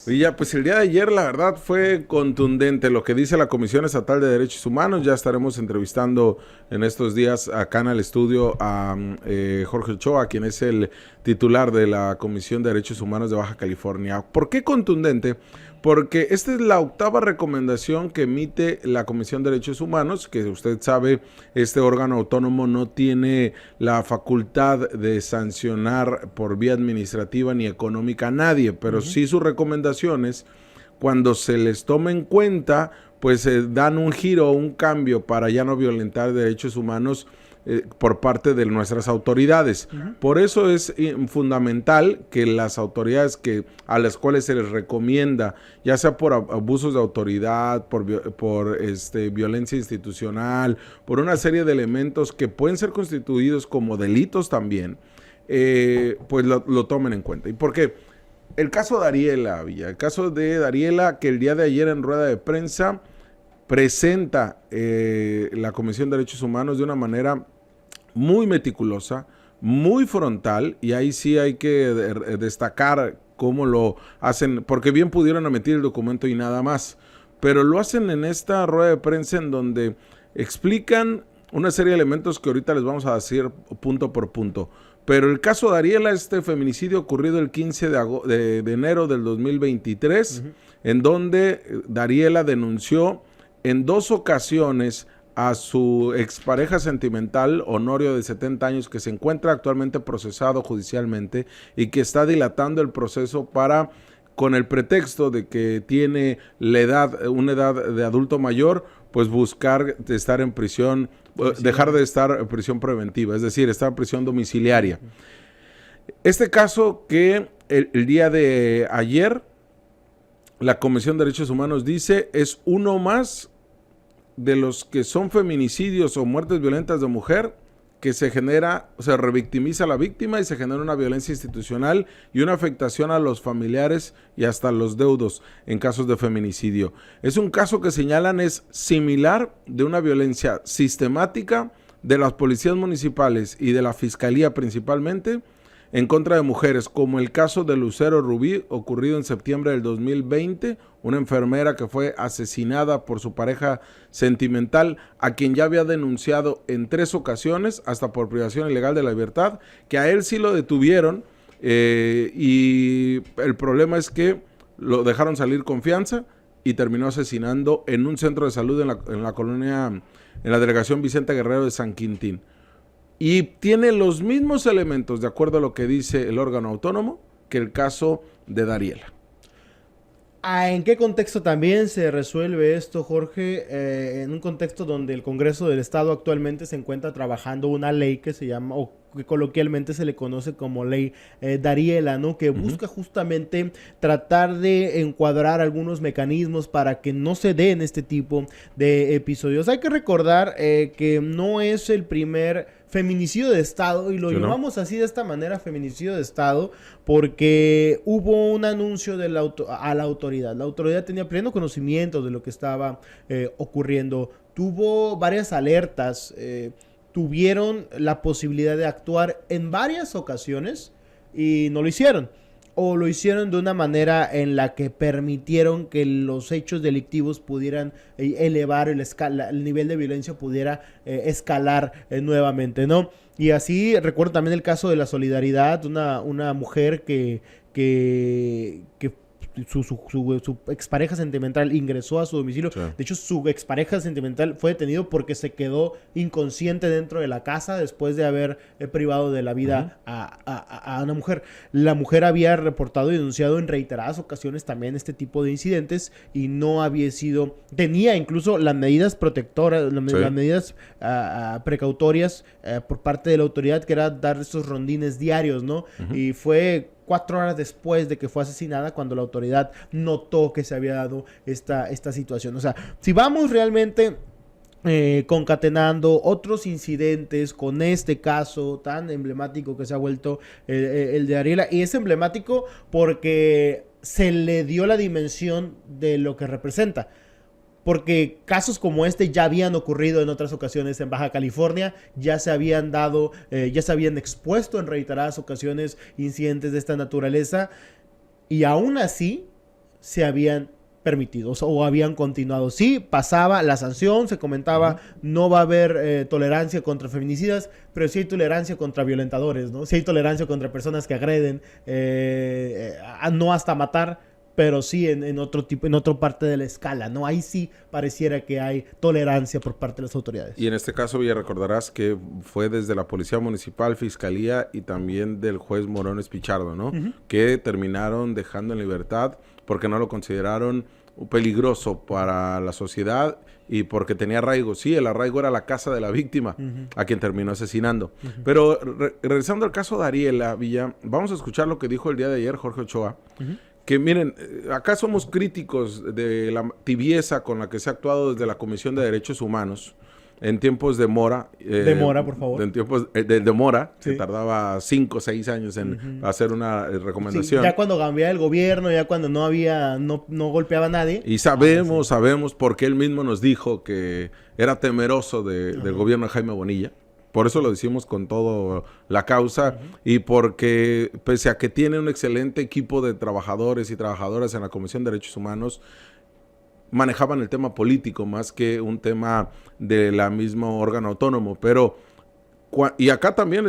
Y ya, pues el día de ayer, la verdad, fue contundente lo que dice la Comisión Estatal de Derechos Humanos. Ya estaremos entrevistando en estos días acá en el estudio a Jorge Ochoa, quien es el titular de la Comisión de Derechos Humanos de Baja California. ¿Por qué contundente? Porque esta es la octava recomendación que emite la Comisión de Derechos Humanos, que usted sabe, este órgano autónomo no tiene la facultad de sancionar por vía administrativa ni económica a nadie, pero sí sus recomendaciones, cuando se les toma en cuenta, pues dan un giro, un cambio para ya no violentar derechos humanos por parte de nuestras autoridades. Por eso es fundamental que las autoridades a las cuales se les recomienda, ya sea por abusos de autoridad, por violencia institucional, por una serie de elementos que pueden ser constituidos como delitos también, pues lo tomen en cuenta. ¿Y por qué? El caso de Ariela Villa, el caso de Dariela, que el día de ayer en rueda de prensa presenta la Comisión de Derechos Humanos de una manera muy meticulosa, muy frontal, y ahí sí hay que destacar cómo lo hacen, porque bien pudieron emitir el documento y nada más, pero lo hacen en esta rueda de prensa en donde explican una serie de elementos que ahorita les vamos a decir punto por punto. Pero el caso de Ariela, este feminicidio ocurrido el 15 de enero del 2023, en donde Dariela denunció en 2 ocasiones a su expareja sentimental, Honorio, de 70 años, que se encuentra actualmente procesado judicialmente y que está dilatando el proceso para, con el pretexto de que tiene una edad de adulto mayor, pues buscar estar en prisión, dejar de estar en prisión preventiva, es decir, estar en prisión domiciliaria. Este caso que el día de ayer la Comisión de Derechos Humanos dice es uno más de los que son feminicidios o muertes violentas de mujer, que se revictimiza a la víctima y se genera una violencia institucional y una afectación a los familiares y hasta los deudos en casos de feminicidio. Es un caso que señalan es similar de una violencia sistemática de las policías municipales y de la fiscalía principalmente en contra de mujeres, como el caso de Lucero Rubí, ocurrido en septiembre del 2020, una enfermera que fue asesinada por su pareja sentimental, a quien ya había denunciado en 3 ocasiones, hasta por privación ilegal de la libertad, que a él sí lo detuvieron, y el problema es que lo dejaron salir con fianza y terminó asesinando en un centro de salud en la colonia, en la delegación Vicente Guerrero de San Quintín. Y tiene los mismos elementos, de acuerdo a lo que dice el órgano autónomo, que el caso de Dariela. ¿En qué contexto también se resuelve esto, Jorge? En un contexto donde el Congreso del Estado actualmente se encuentra trabajando una ley que se llama, o que coloquialmente se le conoce como ley Dariela, ¿no? Que busca justamente tratar de encuadrar algunos mecanismos para que no se den este tipo de episodios. Hay que recordar que no es el primer feminicidio de Estado, y lo llamamos así de esta manera, feminicidio de Estado, porque hubo un anuncio a la autoridad. La autoridad tenía pleno conocimiento de lo que estaba ocurriendo. Tuvo varias alertas, tuvieron la posibilidad de actuar en varias ocasiones y no lo hicieron. O lo hicieron de una manera en la que permitieron que los hechos delictivos pudieran elevar el nivel de violencia, pudiera escalar nuevamente, ¿no? Y así recuerdo también el caso de la Solidaridad, una mujer que su expareja sentimental ingresó a su domicilio. Sí. De hecho, su expareja sentimental fue detenido porque se quedó inconsciente dentro de la casa después de haber privado de la vida a una mujer. La mujer había reportado y denunciado en reiteradas ocasiones también este tipo de incidentes y no había sido... Tenía incluso las medidas protectoras, las medidas precautorias por parte de la autoridad, que era dar estos rondines diarios, ¿no? Y fue 4 horas después de que fue asesinada cuando la autoridad notó que se había dado esta situación. O sea, si vamos realmente concatenando otros incidentes con este caso tan emblemático que se ha vuelto el de Ariela, y es emblemático porque se le dio la dimensión de lo que representa. Porque casos como este ya habían ocurrido en otras ocasiones en Baja California, ya se habían dado, ya se habían expuesto en reiteradas ocasiones incidentes de esta naturaleza, y aún así se habían permitido o habían continuado. Sí, pasaba la sanción, se comentaba, no va a haber tolerancia contra feminicidas, pero sí hay tolerancia contra violentadores, ¿no? Sí hay tolerancia contra personas que agreden, no hasta matar, pero sí en otro tipo, en otra parte de la escala, ¿no? Ahí sí pareciera que hay tolerancia por parte de las autoridades. Y en este caso, Villa, recordarás que fue desde la Policía Municipal, Fiscalía y también del juez Morones Pichardo, ¿no? Que terminaron dejando en libertad porque no lo consideraron peligroso para la sociedad y porque tenía arraigo. Sí, el arraigo era la casa de la víctima, a quien terminó asesinando. Pero regresando al caso de Ariela, Villa, vamos a escuchar lo que dijo el día de ayer Jorge Ochoa, que miren, acá somos críticos de la tibieza con la que se ha actuado desde la Comisión de Derechos Humanos en tiempos de Mora. De Mora, por favor. En tiempos de Mora, Sí. que tardaba 5 o 6 años en hacer una recomendación. Sí, ya cuando cambiaba el gobierno, ya cuando no golpeaba a nadie. Y sabemos porque él mismo nos dijo que era temeroso del gobierno de Jaime Bonilla. Por eso lo decimos con toda la causa y porque pese a que tiene un excelente equipo de trabajadores y trabajadoras en la Comisión de Derechos Humanos, manejaban el tema político más que un tema de la mismo órgano autónomo. Pero, y acá también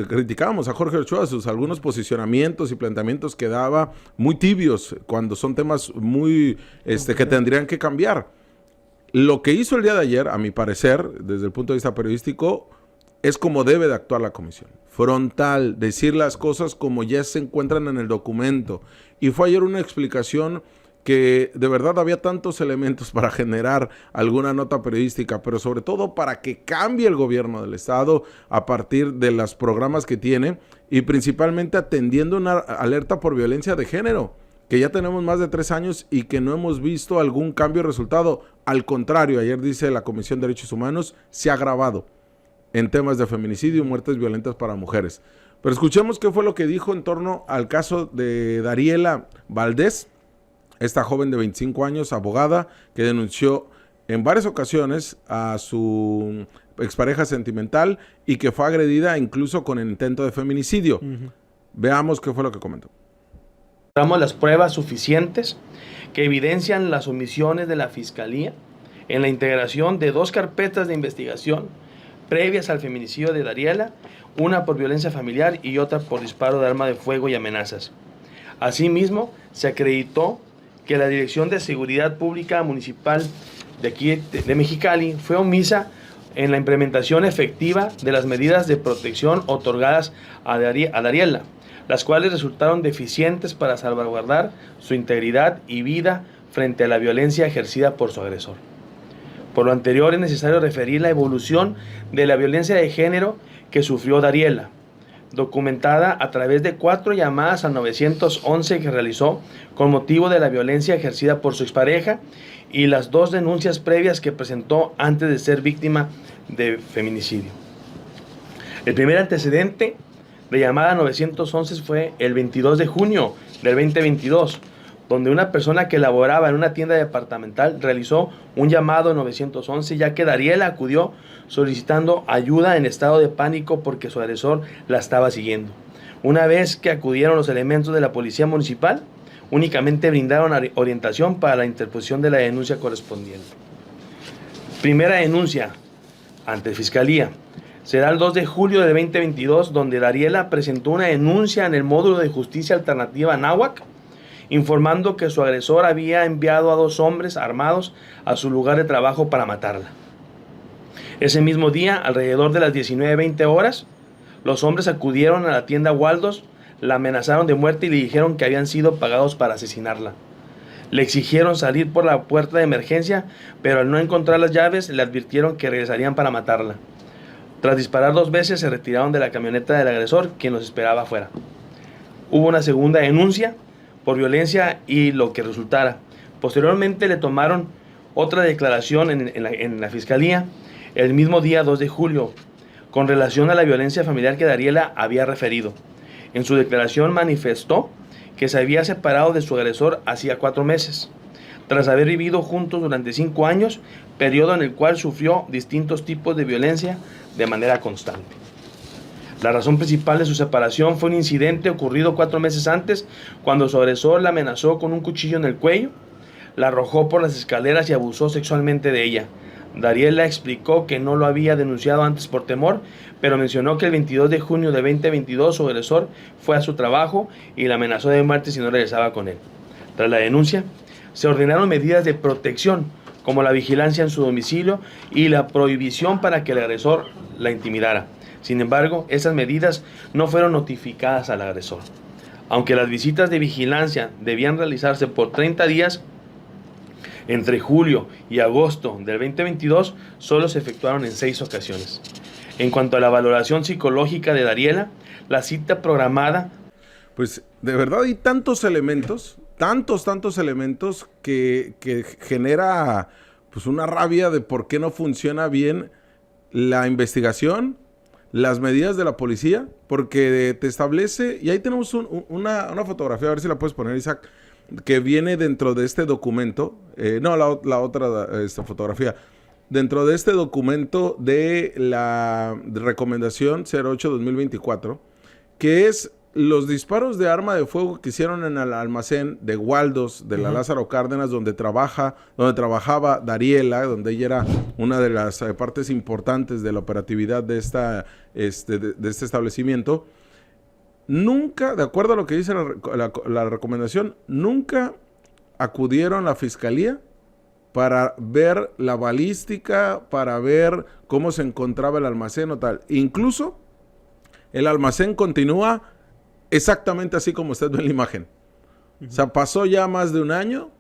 criticábamos a Jorge Ochoa sus algunos posicionamientos y planteamientos que daba muy tibios cuando son temas muy que tendrían que cambiar. Lo que hizo el día de ayer, a mi parecer, desde el punto de vista periodístico, es como debe de actuar la comisión. Frontal, decir las cosas como ya se encuentran en el documento. Y fue ayer una explicación que de verdad había tantos elementos para generar alguna nota periodística, pero sobre todo para que cambie el gobierno del estado a partir de los programas que tiene y principalmente atendiendo una alerta por violencia de género, que ya tenemos más de 3 años y que no hemos visto algún cambio o resultado. Al contrario, ayer dice la Comisión de Derechos Humanos, se ha agravado en temas de feminicidio y muertes violentas para mujeres. Pero escuchemos qué fue lo que dijo en torno al caso de Dariela Valdés, esta joven de 25 años, abogada, que denunció en varias ocasiones a su expareja sentimental y que fue agredida incluso con el intento de feminicidio. Veamos qué fue lo que comentó. Damos las pruebas suficientes que evidencian las omisiones de la Fiscalía en la integración de 2 carpetas de investigación previas al feminicidio de Dariela, una por violencia familiar y otra por disparo de arma de fuego y amenazas. Asimismo, se acreditó que la Dirección de Seguridad Pública Municipal de aquí de Mexicali fue omisa en la implementación efectiva de las medidas de protección otorgadas a Dariela, las cuales resultaron deficientes para salvaguardar su integridad y vida frente a la violencia ejercida por su agresor. Por lo anterior, es necesario referir la evolución de la violencia de género que sufrió Dariela, documentada a través de 4 llamadas al 911 que realizó con motivo de la violencia ejercida por su expareja y las 2 denuncias previas que presentó antes de ser víctima de feminicidio. El primer antecedente de llamada 911 fue el 22 de junio del 2022, donde una persona que laboraba en una tienda departamental realizó un llamado 911 ya que Dariela acudió solicitando ayuda en estado de pánico porque su agresor la estaba siguiendo. Una vez que acudieron los elementos de la policía municipal, únicamente brindaron orientación para la interposición de la denuncia correspondiente. Primera denuncia ante Fiscalía. Será el 2 de julio de 2022 donde Dariela presentó una denuncia en el módulo de justicia alternativa Anáhuac, informando que su agresor había enviado a 2 hombres armados a su lugar de trabajo para matarla. Ese mismo día, alrededor de las 19:20 horas, los hombres acudieron a la tienda Waldos, la amenazaron de muerte y le dijeron que habían sido pagados para asesinarla. Le exigieron salir por la puerta de emergencia, pero al no encontrar las llaves, le advirtieron que regresarían para matarla. Tras disparar 2 veces, se retiraron de la camioneta del agresor, quien los esperaba afuera. Hubo una segunda denuncia por violencia y lo que resultara. Posteriormente le tomaron otra declaración en la Fiscalía el mismo día 2 de julio con relación a la violencia familiar que Dariela había referido. En su declaración manifestó que se había separado de su agresor hacía 4 meses, tras haber vivido juntos durante 5 años, periodo en el cual sufrió distintos tipos de violencia de manera constante. La razón principal de su separación fue un incidente ocurrido 4 meses antes, cuando su agresor la amenazó con un cuchillo en el cuello, la arrojó por las escaleras y abusó sexualmente de ella. Dariela explicó que no lo había denunciado antes por temor, pero mencionó que el 22 de junio de 2022 su agresor fue a su trabajo y la amenazó de muerte si no regresaba con él. Tras la denuncia, se ordenaron medidas de protección, como la vigilancia en su domicilio y la prohibición para que el agresor la intimidara. Sin embargo, esas medidas no fueron notificadas al agresor. Aunque las visitas de vigilancia debían realizarse por 30 días, entre julio y agosto del 2022 solo se efectuaron en 6 ocasiones. En cuanto a la valoración psicológica de Dariela, la cita programada... Pues de verdad hay tantos elementos, tantos elementos que genera pues una rabia de por qué no funciona bien la investigación, las medidas de la policía, porque te establece, y ahí tenemos una fotografía, a ver si la puedes poner, Isaac, que viene dentro de este documento, la otra fotografía, dentro de este documento de la recomendación 08-2024, que es los disparos de arma de fuego que hicieron en el almacén de Waldos, de la Lázaro Cárdenas, donde trabajaba Dariela, donde ella era una de las partes importantes de la operatividad de este establecimiento. Nunca, de acuerdo a lo que dice la recomendación, nunca acudieron a la fiscalía para ver la balística, para ver cómo se encontraba el almacén o tal. Incluso el almacén continúa exactamente así como usted ve en la imagen. O sea, pasó ya más de un año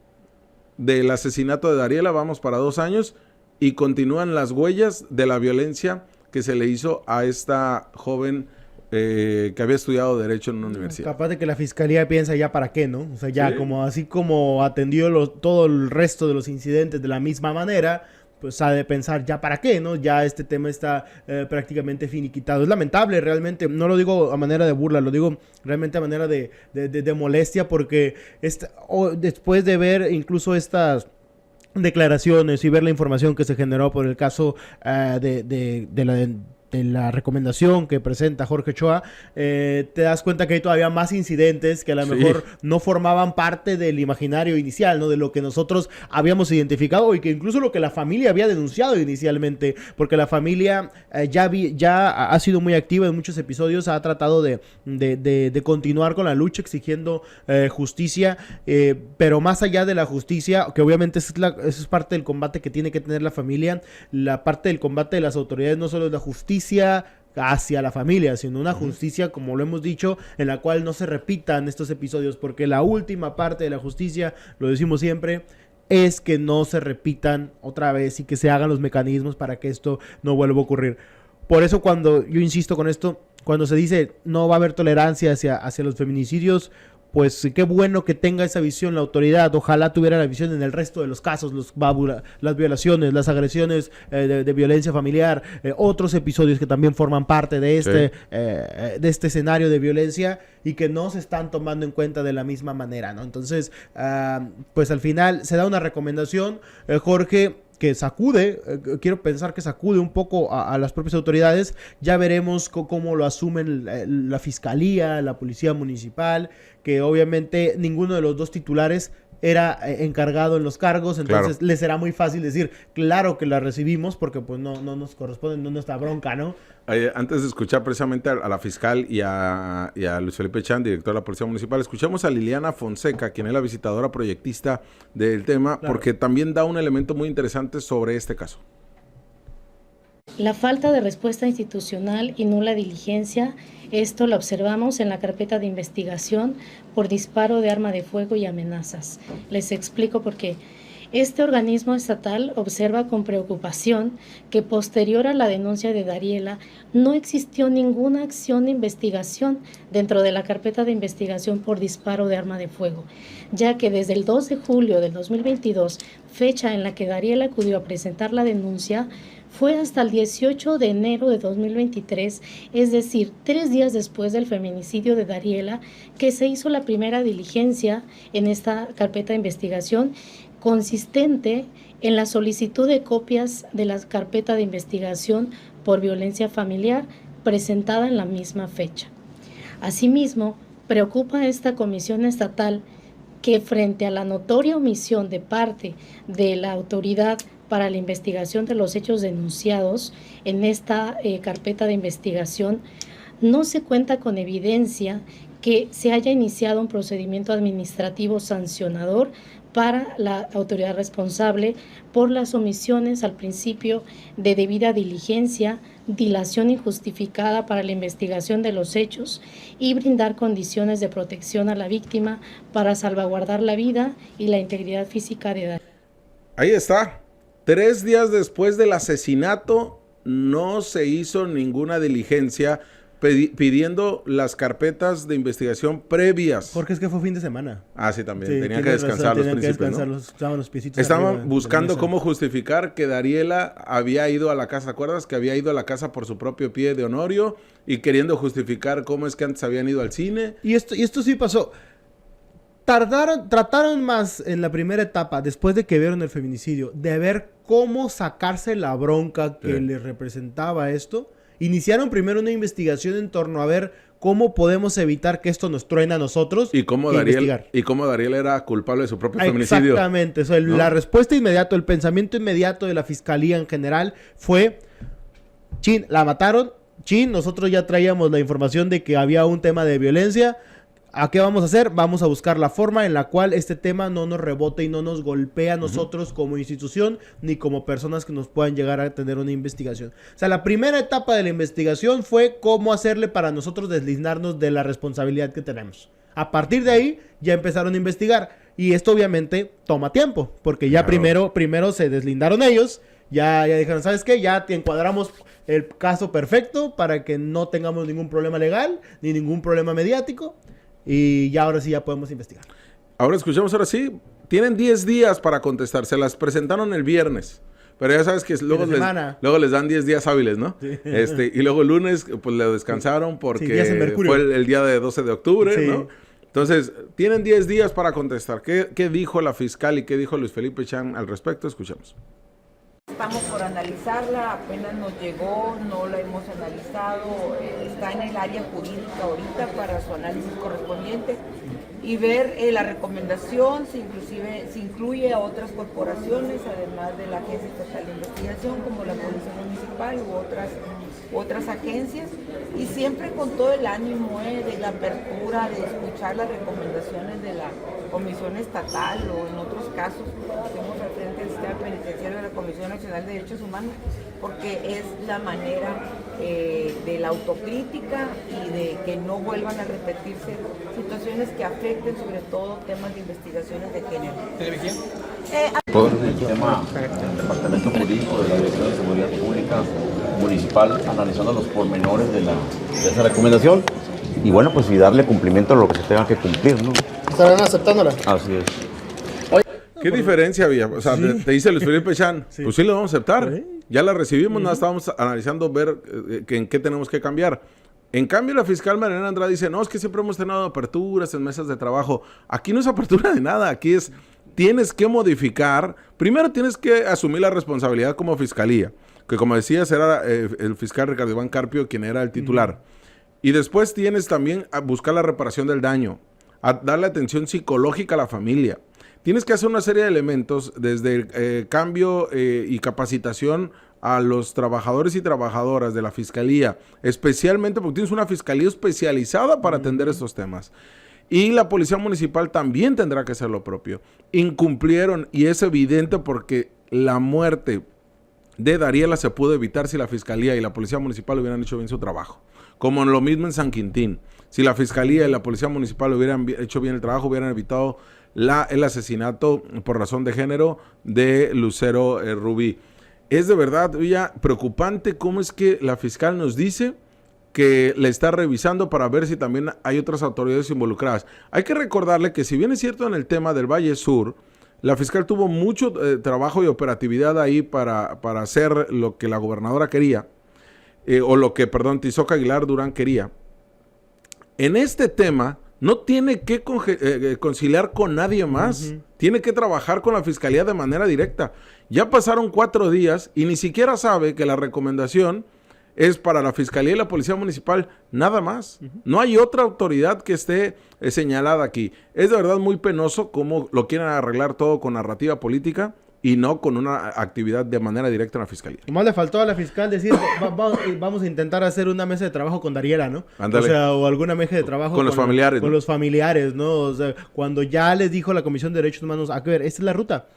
del asesinato de Dariela, vamos para 2 años, y continúan las huellas de la violencia que se le hizo a esta joven que había estudiado Derecho en una universidad. Capaz de que la fiscalía piensa ya para qué, ¿no? O sea, ya sí, como así como atendió todo el resto de los incidentes de la misma manera, pues ha de pensar ya para qué, ¿no? Ya este tema está prácticamente finiquitado. Es lamentable realmente, no lo digo a manera de burla, lo digo realmente a manera de molestia, porque después de ver incluso estas declaraciones y ver la información que se generó por el caso de la recomendación que presenta Jorge Ochoa, te das cuenta que hay todavía más incidentes que a lo mejor no formaban parte del imaginario inicial, ¿no? De lo que nosotros habíamos identificado y que incluso lo que la familia había denunciado inicialmente, porque la familia ya ha sido muy activa en muchos episodios, ha tratado de continuar con la lucha exigiendo justicia, pero más allá de la justicia, que obviamente eso es parte del combate que tiene que tener la familia, la parte del combate de las autoridades no solo es la justicia hacia la familia, sino una justicia, como lo hemos dicho, en la cual no se repitan estos episodios, porque la última parte de la justicia, lo decimos siempre, es que no se repitan otra vez y que se hagan los mecanismos para que esto no vuelva a ocurrir. Por eso cuando yo insisto con esto, cuando se dice no va a haber tolerancia hacia los feminicidios, pues qué bueno que tenga esa visión la autoridad. Ojalá tuviera la visión en el resto de los casos, las violaciones, las agresiones de violencia familiar, otros episodios que también forman parte de este escenario de violencia y que no se están tomando en cuenta de la misma manera, ¿no? Entonces, pues al final se da una recomendación, Jorge, que sacude, quiero pensar que sacude un poco a las propias autoridades. Ya veremos cómo lo asumen la fiscalía, la policía municipal, que obviamente ninguno de los dos titulares era encargado en los cargos, entonces les será muy fácil decir, claro que la recibimos, porque pues no nos corresponde, no es nuestra bronca, ¿no? Antes de escuchar precisamente a la fiscal y a Luis Felipe Chan, director de la Policía Municipal, escuchamos a Liliana Fonseca, quien es la visitadora proyectista del tema, porque también da un elemento muy interesante sobre este caso. La falta de respuesta institucional y nula diligencia, esto lo observamos en la carpeta de investigación por disparo de arma de fuego y amenazas. Les explico por qué. Este organismo estatal observa con preocupación que posterior a la denuncia de Dariela no existió ninguna acción de investigación dentro de la carpeta de investigación por disparo de arma de fuego, ya que desde el 2 de julio del 2022, fecha en la que Dariela acudió a presentar la denuncia, fue hasta el 18 de enero de 2023, es decir, 3 días después del feminicidio de Dariela, que se hizo la primera diligencia en esta carpeta de investigación, consistente en la solicitud de copias de la carpeta de investigación por violencia familiar presentada en la misma fecha. Asimismo, preocupa a esta comisión estatal que frente a la notoria omisión de parte de la autoridad para la investigación de los hechos denunciados en esta carpeta de investigación, no se cuenta con evidencia que se haya iniciado un procedimiento administrativo sancionador para la autoridad responsable por las omisiones al principio de debida diligencia, dilación injustificada para la investigación de los hechos y brindar condiciones de protección a la víctima para salvaguardar la vida y la integridad física de Dariela. Ahí está. 3 días después del asesinato no se hizo ninguna diligencia pidiendo las carpetas de investigación previas. Porque es que fue fin de semana. Ah, sí, también. Sí, tenían que descansar los principios, ¿no? Estaban los piecitos Estaban buscando cómo justificar que Dariela había ido a la casa, ¿te acuerdas? Que había ido a la casa por su propio pie de Honorio y queriendo justificar cómo es que antes habían ido al cine. Y esto sí pasó. Trataron más en la primera etapa, después de que vieron el feminicidio, de ver cómo sacarse la bronca que les representaba esto. Iniciaron primero una investigación en torno a ver cómo podemos evitar que esto nos truene a nosotros. Y cómo Dariel era culpable de su propio feminicidio. Exactamente. O sea, ¿no? La respuesta inmediata, el pensamiento inmediato de la fiscalía en general fue: chin, la mataron. Chin, nosotros ya traíamos la información de que había un tema de violencia. ¿A qué vamos a hacer? Vamos a buscar la forma en la cual este tema no nos rebote y no nos golpea a nosotros como institución ni como personas que nos puedan llegar a tener una investigación. O sea, la primera etapa de la investigación fue cómo hacerle para nosotros deslindarnos de la responsabilidad que tenemos. A partir de ahí ya empezaron a investigar y esto obviamente toma tiempo porque ya primero se deslindaron ellos, ya dijeron, ¿sabes qué? Ya te encuadramos el caso perfecto para que no tengamos ningún problema legal ni ningún problema mediático. Y ya ahora sí ya podemos investigar. Ahora escuchamos, ahora sí. Tienen 10 días para contestar. Se las presentaron el viernes. Pero ya sabes que luego les dan 10 días hábiles, ¿no? Sí. Y luego el lunes pues le descansaron porque fue el día de 12 de octubre, sí. ¿No? Entonces, tienen 10 días para contestar. ¿Qué dijo la fiscal y qué dijo Luis Felipe Chan al respecto? Escuchemos. Estamos por analizarla, apenas nos llegó, no la hemos analizado, está en el área jurídica ahorita para su análisis correspondiente y ver la recomendación, si incluye a otras corporaciones, además de la Agencia Estatal de Investigación, como la Policía Municipal u otras agencias, y siempre con todo el ánimo de la apertura, de escuchar las recomendaciones de la Comisión Estatal o en otros casos, hacemos al frente del sistema penitenciario de la Comisión Nacional de Derechos Humanos, porque es la manera de la autocrítica y de que no vuelvan a repetirse situaciones que afecten sobre todo temas de investigaciones de género. Todo el tema del Departamento Jurídico de la Dirección de Seguridad Pública Municipal, analizando los pormenores de esa recomendación y bueno, pues y darle cumplimiento a lo que se tenga que cumplir, ¿no? ¿Estarán aceptándola? Así es. ¿Qué diferencia había? O sea, sí. te dice Luis Felipe Chan, sí. Pues sí lo vamos a aceptar. ¿Sí? Ya la recibimos, nada, estábamos analizando ver en qué tenemos que cambiar. En cambio, la fiscal Mariana Andrade dice, no, es que siempre hemos tenido aperturas en mesas de trabajo. Aquí no es apertura de nada, aquí es, tienes que modificar. Primero tienes que asumir la responsabilidad como fiscalía, que como decías era el fiscal Ricardo Iván Carpio quien era el titular. Y después tienes también a buscar la reparación del daño, a darle atención psicológica a la familia. Tienes que hacer una serie de elementos desde cambio y capacitación a los trabajadores y trabajadoras de la fiscalía, especialmente porque tienes una fiscalía especializada para atender estos temas. Y la policía municipal también tendrá que hacer lo propio. Incumplieron y es evidente porque la muerte de Dariela se pudo evitar si la fiscalía y la policía municipal hubieran hecho bien su trabajo. Como lo mismo en San Quintín. Si la fiscalía y la policía municipal hubieran hecho bien el trabajo, hubieran evitado el asesinato por razón de género de Lucero Rubí. Es de verdad, Villa, preocupante cómo es que la fiscal nos dice que le está revisando para ver si también hay otras autoridades involucradas. Hay que recordarle que si bien es cierto en el tema del Valle Sur, la fiscal tuvo mucho trabajo y operatividad ahí para hacer lo que la gobernadora quería, Tizoc Aguilar Durán quería. En este tema no tiene que conciliar con nadie más. Tiene que trabajar con la fiscalía de manera directa. Ya pasaron 4 días y ni siquiera sabe que la recomendación es para la Fiscalía y la Policía Municipal, nada más. No hay otra autoridad que esté señalada aquí. Es de verdad muy penoso cómo lo quieren arreglar todo con narrativa política y no con una actividad de manera directa en la Fiscalía. Nomás le faltó a la fiscal decir, vamos a intentar hacer una mesa de trabajo con Dariela, ¿no? Ándale. O sea, o alguna mesa de trabajo con los familiares. Con ¿no? los familiares, ¿no? O sea, cuando ya les dijo la Comisión de Derechos Humanos, a ver, esta es la ruta.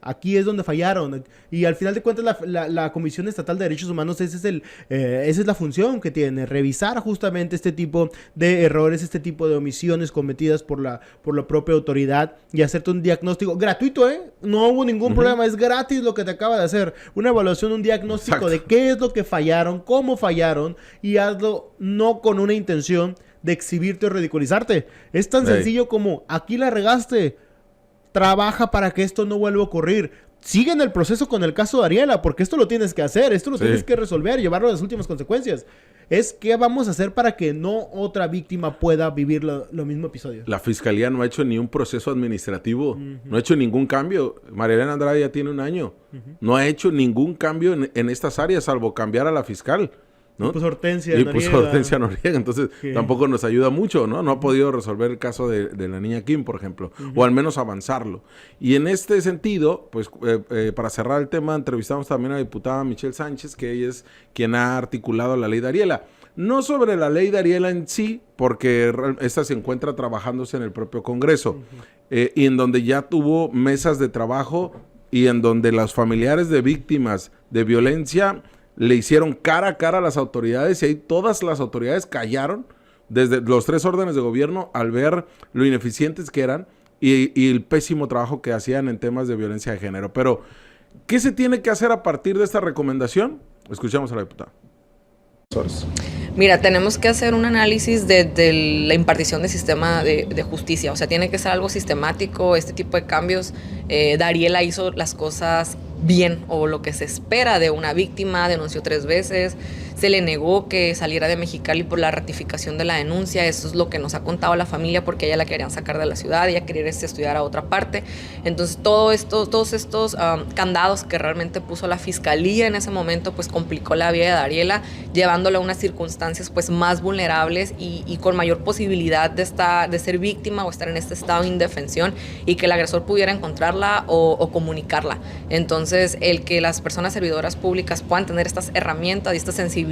Aquí es donde fallaron. Y al final de cuentas la Comisión Estatal de Derechos Humanos esa es la función que tiene, revisar justamente este tipo de errores, este tipo de omisiones cometidas por la propia autoridad y hacerte un diagnóstico gratuito, ¿eh? No hubo ningún problema, es gratis lo que te acaba de hacer. Una evaluación, un diagnóstico Exacto. de qué es lo que fallaron, cómo fallaron y hazlo no con una intención de exhibirte o ridiculizarte. Es tan sencillo como, aquí la regaste. Trabaja para que esto no vuelva a ocurrir. Sigue en el proceso con el caso de Dariela, porque esto lo tienes que hacer, esto lo tienes que resolver, llevarlo a las últimas consecuencias. Es qué vamos a hacer para que no otra víctima pueda vivir lo mismo episodio. La Fiscalía no ha hecho ni un proceso administrativo, no ha hecho ningún cambio. María Elena Andrade ya tiene un año. No ha hecho ningún cambio en estas áreas, salvo cambiar a la fiscal. ¿no? Y puso Hortensia Noriega, entonces tampoco nos ayuda mucho, ¿no? No ha podido resolver el caso de la niña Kim, por ejemplo, o al menos avanzarlo. Y en este sentido, pues para cerrar el tema, entrevistamos también a la diputada Michelle Sánchez, que ella es quien ha articulado la ley Dariela. No sobre la ley Dariela en sí, porque esta se encuentra trabajándose en el propio Congreso, y en donde ya tuvo mesas de trabajo y en donde los familiares de víctimas de violencia le hicieron cara a cara a las autoridades y ahí todas las autoridades callaron desde los 3 órdenes de gobierno al ver lo ineficientes que eran y el pésimo trabajo que hacían en temas de violencia de género. Pero, ¿qué se tiene que hacer a partir de esta recomendación? Escuchamos a la diputada. Mira, tenemos que hacer un análisis de la impartición del sistema de justicia. O sea, tiene que ser algo sistemático, este tipo de cambios. Dariela hizo las cosas bien, o lo que se espera de una víctima, denunció 3 veces, se le negó que saliera de Mexicali por la ratificación de la denuncia. Eso es lo que nos ha contado la familia, porque ella la querían sacar de la ciudad, ella quería estudiar a otra parte. Entonces todos estos candados que realmente puso la fiscalía en ese momento, pues complicó la vida de Dariela, llevándola a unas circunstancias pues más vulnerables y con mayor posibilidad de ser víctima o estar en este estado de indefensión y que el agresor pudiera encontrarla o comunicarla. Entonces, el que las personas servidoras públicas puedan tener estas herramientas y esta sensibilidad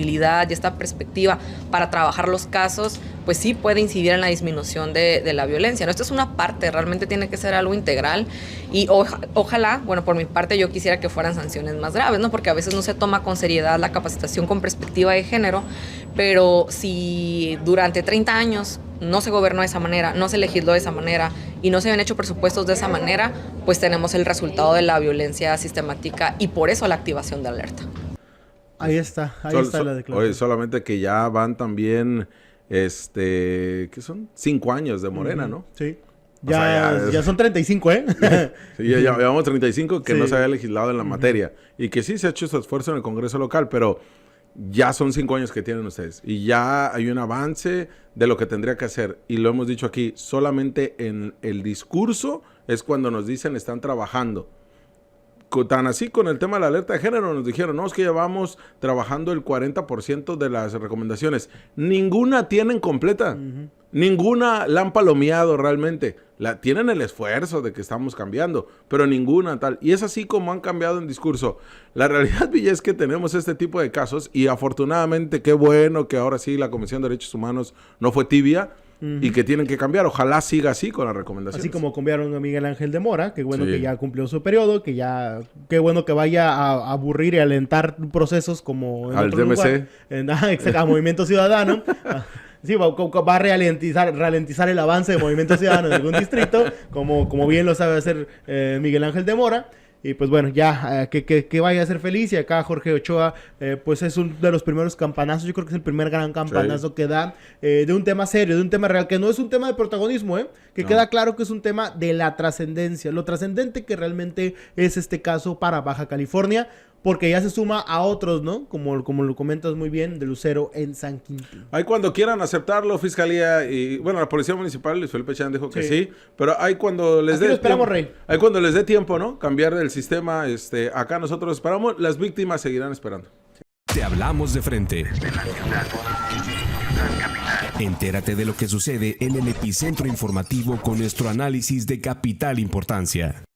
y esta perspectiva para trabajar los casos, pues sí puede incidir en la disminución de la violencia, ¿no? Esto es una parte, realmente tiene que ser algo integral y ojalá, bueno, por mi parte yo quisiera que fueran sanciones más graves, ¿no? Porque a veces no se toma con seriedad la capacitación con perspectiva de género, pero si durante 30 años no se gobernó de esa manera, no se legisló de esa manera y no se habían hecho presupuestos de esa manera, pues tenemos el resultado de la violencia sistemática y por eso la activación de alerta. Ahí está la declaración. Oye, solamente que ya van también, ¿qué son? 5 años de Morena, ¿no? Sí. O sea, ya son 35, ¿eh? Sí, ya llevamos 35 que sí. No se había legislado en la materia y que sí se ha hecho su esfuerzo en el Congreso local, pero ya son 5 años que tienen ustedes y ya hay un avance de lo que tendría que hacer y lo hemos dicho aquí, solamente en el discurso es cuando nos dicen están trabajando. Tan así con el tema de la alerta de género nos dijeron, no, es que ya vamos trabajando el 40% de las recomendaciones. Ninguna tienen completa. Ninguna la han palomeado realmente. Tienen el esfuerzo de que estamos cambiando, pero ninguna tal. Y es así como han cambiado en discurso. La realidad, Villa, es que tenemos este tipo de casos y afortunadamente qué bueno que ahora sí la Comisión de Derechos Humanos no fue tibia. Y que tienen que cambiar. Ojalá siga así con las recomendaciones. Así como cambiaron a Miguel Ángel de Mora, que bueno sí. que ya cumplió su periodo, qué bueno que vaya a aburrir y alentar procesos como en al otro DMC. Lugar, a Movimiento Ciudadano. Sí, va a ralentizar el avance de Movimiento Ciudadano en algún distrito, como bien lo sabe hacer Miguel Ángel de Mora. Y pues bueno, ya que vaya a ser feliz. Y acá Jorge Ochoa, pues es uno de los primeros campanazos. Yo creo que es el primer gran campanazo que da de un tema serio, de un tema real, que no es un tema de protagonismo, que queda claro que es un tema de la trascendencia, lo trascendente que realmente es este caso para Baja California, porque ya se suma a otros, ¿no? Como lo comentas muy bien, de Lucero en San Quintín. Ahí cuando quieran aceptarlo, Fiscalía y... Bueno, la Policía Municipal, Luis Felipe Chan dijo que sí, pero hay cuando les dé tiempo, Rey. Hay cuando les dé tiempo, ¿no? Cambiar el sistema, acá nosotros esperamos, las víctimas seguirán esperando. Te hablamos de frente. Entérate de lo que sucede en el epicentro informativo con nuestro análisis de capital importancia.